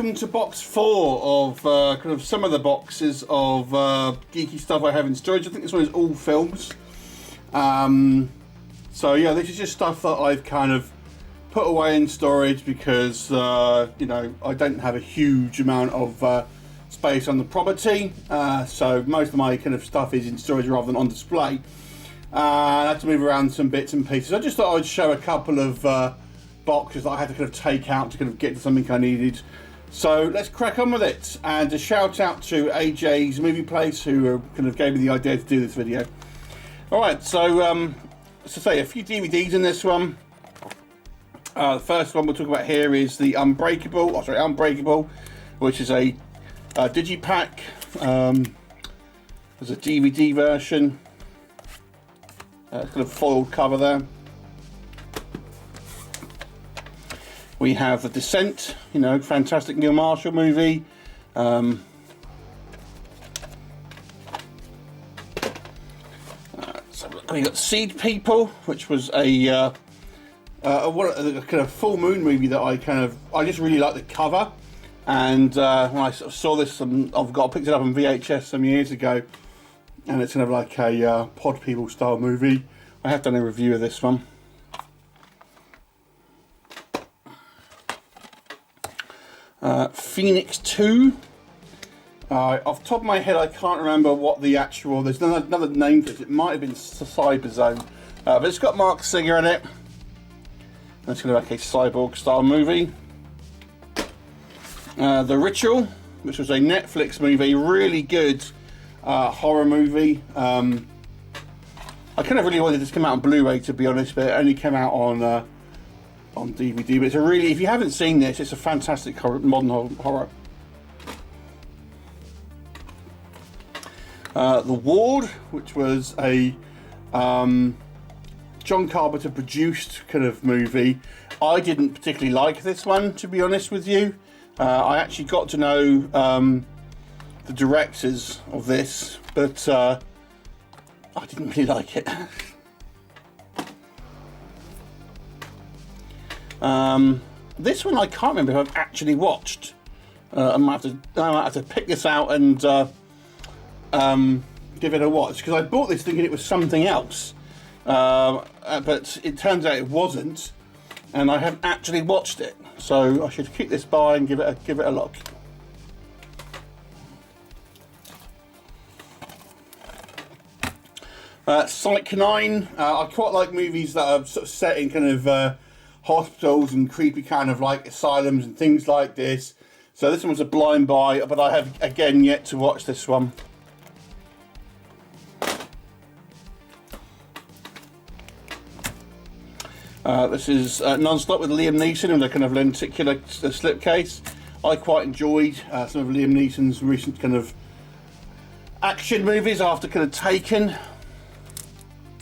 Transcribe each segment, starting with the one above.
welcome to box 4 of kind of some of the boxes of geeky stuff I have in storage. I think this one is all films. So yeah, this is just stuff that I've kind of put away in storage because you know, I don't have a huge amount of space on the property, so most of my kind of stuff is in storage rather than on display. I had to move around some bits and pieces. I just thought I'd show a couple of boxes that I had to kind of take out to kind of get to something I needed. So let's crack on with it, and a shout out to AJ's Movie Place, who kind of gave me the idea to do this video. Alright, so as I say, a few DVDs in this one. The first one we'll talk about here is the Unbreakable, which is a digipack. There's a DVD version. It's got a foiled cover there. We have The Descent, you know, fantastic Neil Marshall movie. So we got Seed People, which was a kind of full moon movie that I just really like the cover. And when I sort of saw this, I've picked it up on VHS some years ago, and it's kind of like a Pod People style movie. I have done a review of this one. Phoenix 2. Off the top of my head, I can't remember what the actual, there's another name for it. It might have been Cyber Zone, but it's got Mark Singer in it. That's going to be like a cyborg style movie. The Ritual, which was a Netflix movie, really good horror movie. I kind of really wanted this to come out on Blu-ray, to be honest, but it only came out on DVD. But it's a really, if you haven't seen this, it's a fantastic modern horror. The Ward, which was a John Carpenter produced kind of movie. I didn't particularly like this one, to be honest with you. I actually got to know the directors of this, but I didn't really like it. This one I can't remember if I've actually watched. I might have to pick this out and give it a watch, because I bought this thinking it was something else, but it turns out it wasn't, and I haven't actually watched it. So I should keep this by and give it a look. Psych 9. I quite like movies that are sort of set in kind of hospitals and creepy kind of like asylums and things like this. So this one was a blind buy, but I have again yet to watch this one. This is Non-Stop with Liam Neeson and a kind of lenticular slipcase. I quite enjoyed some of Liam Neeson's recent kind of action movies after kind of Taken.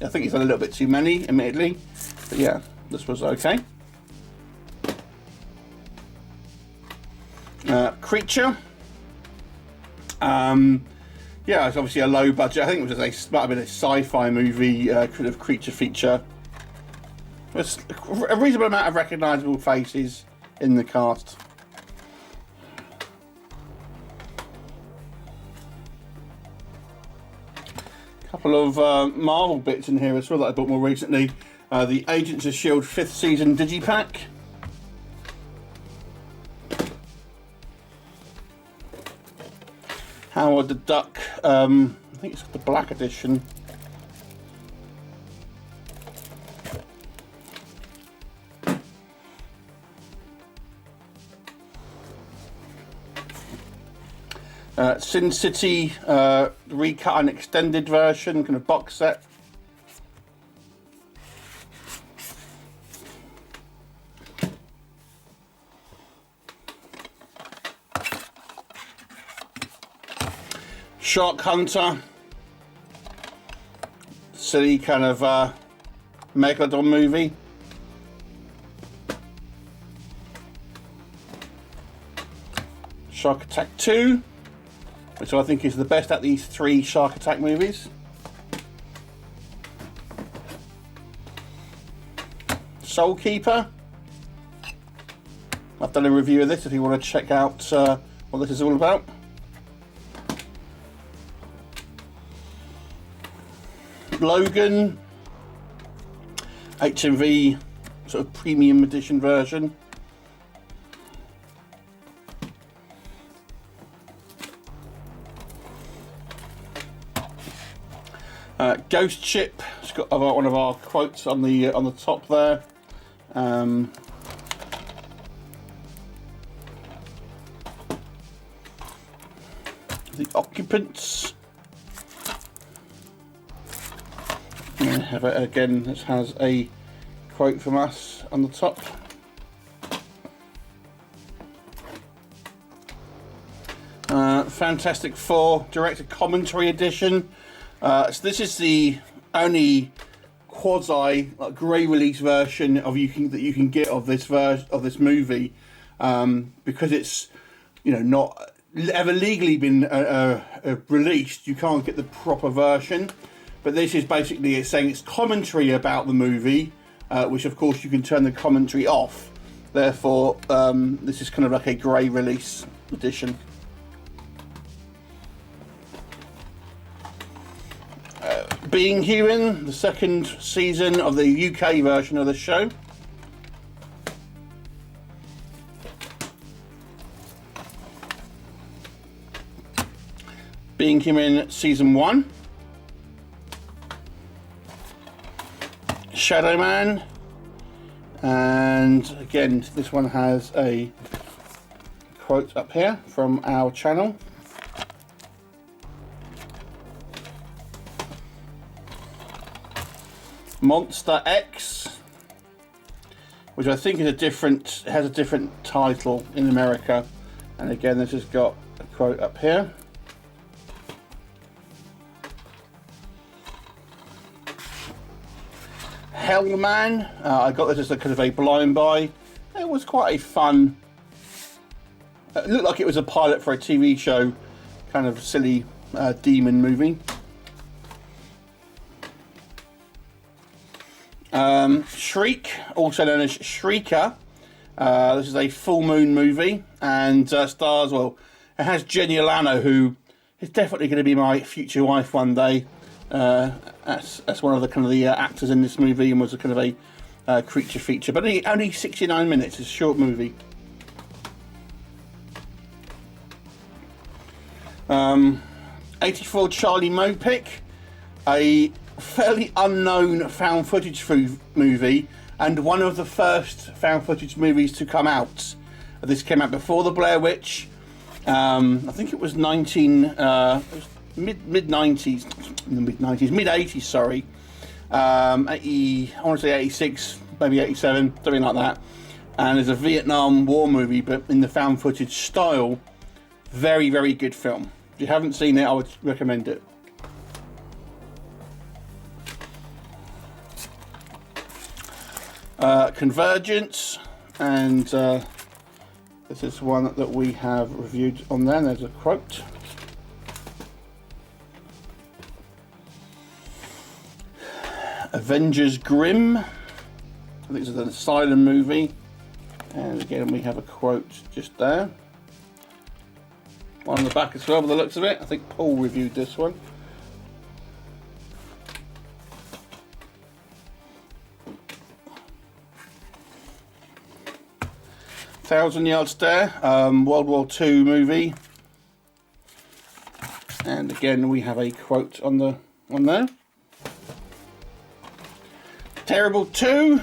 I think he's done a little bit too many, admittedly, but yeah, this was okay. Creature. Yeah, it's obviously a low budget. I think it was might have been a sci-fi movie kind of creature feature. There's a reasonable amount of recognisable faces in the cast. A couple of Marvel bits in here as well that I bought more recently. The Agents of S.H.I.E.L.D. 5th season digipack. Howard the Duck, I think it's the black edition. Sin City recut and extended version, kind of box set. Shark Hunter, silly kind of Megalodon movie. Shark Attack 2, which I think is the best at these 3 Shark Attack movies. Soul Keeper. I've done a review of this if you want to check out what this is all about. Logan HMV sort of premium edition version. Ghost Ship. It's got one of our quotes on the top there. The Occupants. And have it again. This has a quote from us on the top. Fantastic Four Director Commentary Edition. So this is the only quasi grey release version that you can get of this movie, because it's not ever legally been released. You can't get the proper version, but this is basically it's saying it's commentary about the movie, which of course you can turn the commentary off. Therefore, this is kind of like a grey release edition. Being Human, the second season of the UK version of the show. Being Human Season 1. Shadow Man. And again, this one has a quote up here from our channel. Monster X, which I think is has a different title in America, and again this has got a quote up here. Hellman, I got this as a kind of a blind buy. It was quite a fun. It looked like it was a pilot for a TV show, kind of silly demon movie. Shriek, also known as Shrieker. This is a full moon movie, and stars, well, it has Jenny Alano, who is definitely going to be my future wife one day. That's one of the kind of the actors in this movie, and was a kind of a creature feature, but only 69 minutes. It's a short movie. 84 Charlie Mopic, a fairly unknown found footage movie, and one of the first found footage movies to come out. This came out before the Blair Witch. I think it was mid 90s, mid 80s, sorry. I want to say 86, maybe 87, something like that. And it's a Vietnam War movie, but in the found footage style. Very, very good film. If you haven't seen it, I would recommend it. Convergence, and this is one that we have reviewed on there. There's a quote. Avengers Grimm, I think this is an Asylum movie, and again we have a quote just there. One on the back as well, by the looks of it. I think Paul reviewed this one. Thousand Yard Stare, World War II movie, and again we have a quote on there. Terrible 2.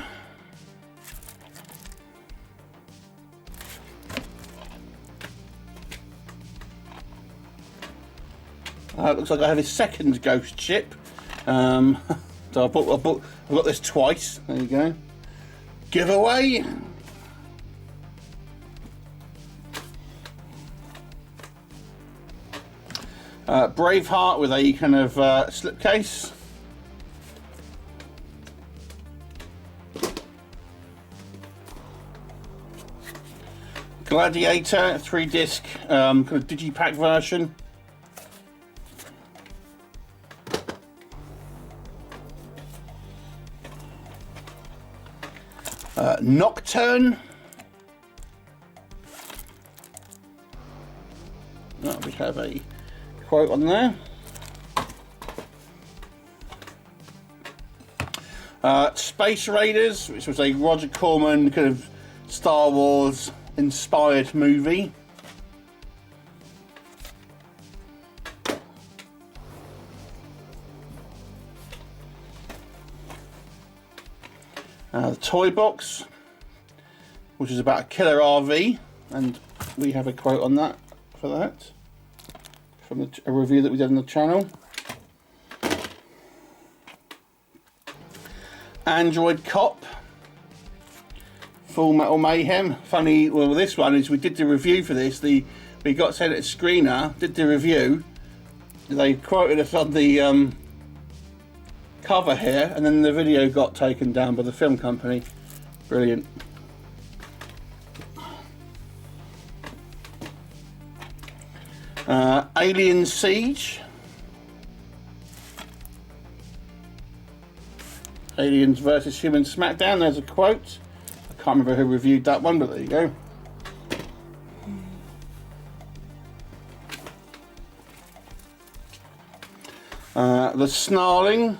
Looks like I have his second Ghost Ship. So I've got this twice. There you go. Giveaway. Braveheart with a kind of slipcase. Gladiator 3-disc kind of digipack version. Nocturne. have a quote on there. Space Raiders, which was a Roger Corman kind of Star Wars inspired movie. The Toy Box, which is about a killer RV, and we have a quote on that for that from a review that we did on the channel. Android Cop, Full Metal Mayhem. Funny, well, this one is we did the review for this. We got sent it to Screener, did the review. They quoted us on the cover here, and then the video got taken down by the film company. Brilliant. Alien Siege. Aliens versus Human Smackdown. There's a quote. I can't remember who reviewed that one, but there you go. The Snarling.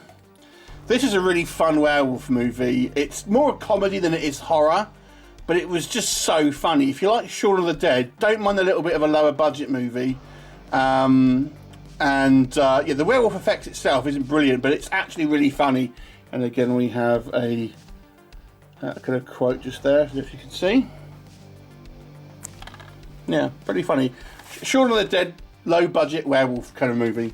This is a really fun werewolf movie. It's more a comedy than it is horror, but it was just so funny. If you like Shaun of the Dead, don't mind a little bit of a lower budget movie. Yeah, the werewolf effect itself isn't brilliant, but it's actually really funny. And again, we have a kind of quote just there, if you can see. Yeah, pretty funny. Shaun of the Dead, low budget werewolf kind of movie.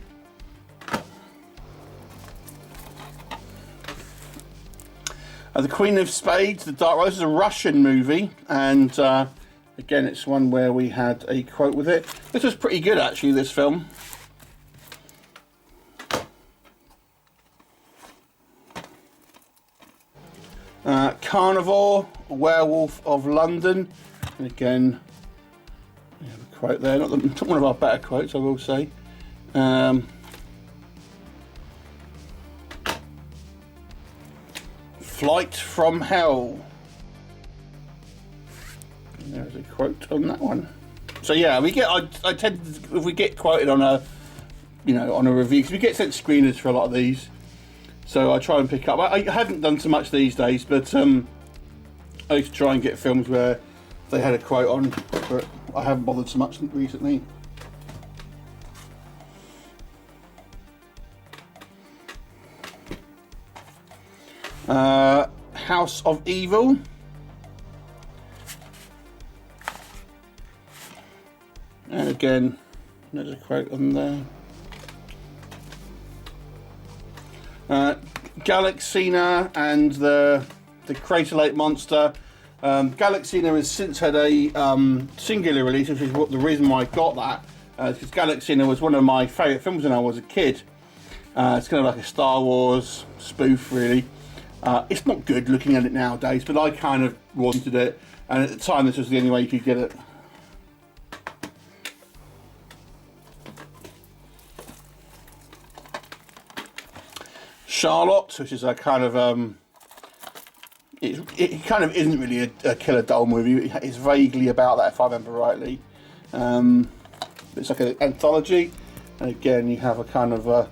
The Queen of Spades, The Dark Rose, is a Russian movie, and again, it's one where we had a quote with it. This was pretty good, actually, this film. Carnivore, Werewolf of London, and again, we have a quote there, not one of our better quotes, I will say. Flight from Hell. And there's a quote on that one. So yeah, we get. I tend to, if we get quoted on a, on a review, because we get sent screeners for a lot of these. So I try and pick up. I haven't done so much these days, but I used to try and get films where they had a quote on, but I haven't bothered so much recently. House of Evil. And again, there's a quote on there. Galaxina and the Crater Lake Monster. Galaxina has since had a singular release, which is the reason why I got that. Because Galaxina was one of my favourite films when I was a kid. It's kind of like a Star Wars spoof, really. It's not good looking at it nowadays, but I kind of wanted it, and at the time this was the only way you could get it. Charlotte, which is a kind of it kind of isn't really a killer doll movie. It's vaguely about that, if I remember rightly. It's like an anthology, and again you have a kind of a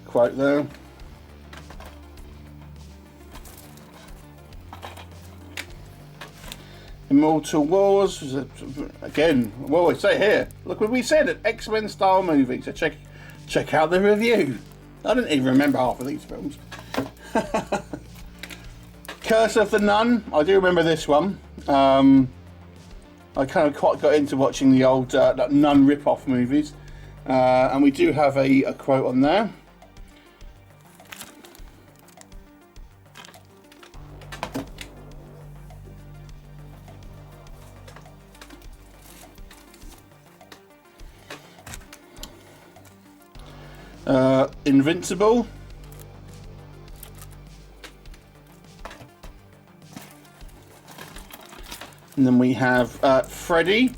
quote there. Immortal Wars is again, well, we say here, look what we said, an X-Men style movie, so check out the review. I didn't even remember half of these films. Curse of the Nun, I do remember this one. I kind of quite got into watching the old Nun rip-off movies, and we do have a quote on there. Invincible. And then we have Freddy.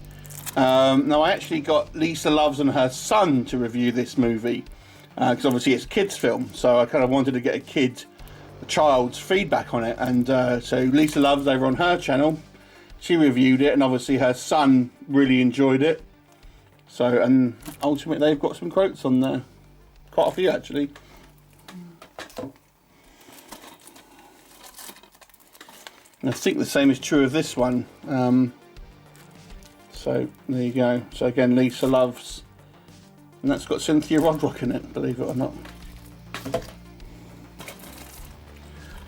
Now I actually got Lisa Loves and her son to review this movie, because obviously it's a kids film, so I kind of wanted to get a child's feedback on it, and so Lisa Loves over on her channel, she reviewed it, and obviously her son really enjoyed it. So, and ultimately they've got some quotes on there. Quite a few actually. And I think the same is true of this one. So there you go. So again, Lisa Loves, and that's got Cynthia Rodrock in it, believe it or not.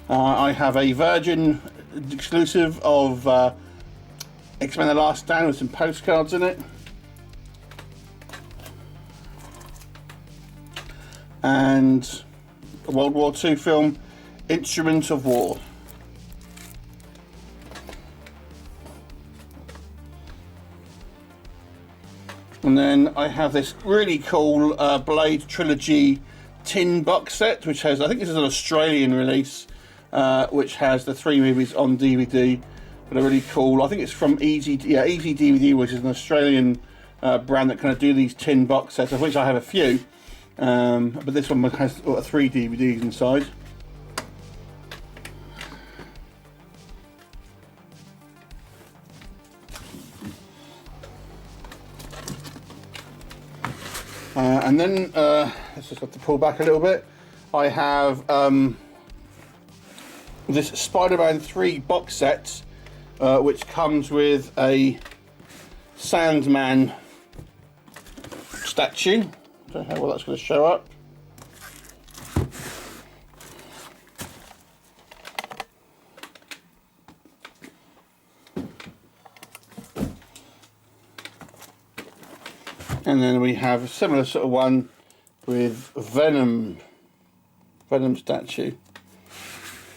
I have a Virgin exclusive of X-Men: The Last Stand with some postcards in it. And a World War II film, Instrument of War. And then I have this really cool Blade Trilogy tin box set, which has, I think this is an Australian release, which has the 3 movies on DVD. But they're really cool. I think it's from Easy DVD, which is an Australian brand that kind of do these tin box sets, of which I have a few. But this one has 3 DVDs inside. And then, let's just have to pull back a little bit. I have this Spider-Man 3 box set, which comes with a Sandman statue. Don't know how well that's going to show up. And then we have a similar sort of one with Venom statue.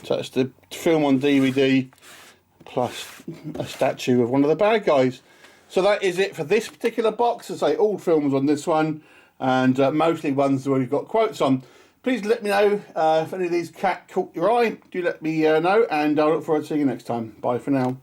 So it's the film on DVD plus a statue of one of the bad guys. So that is it for this particular box. As I say, all films on this one, and mostly ones that we've got quotes on. Please let me know if any of these caught your eye. Do let me know, and I look forward to seeing you next time. Bye for now.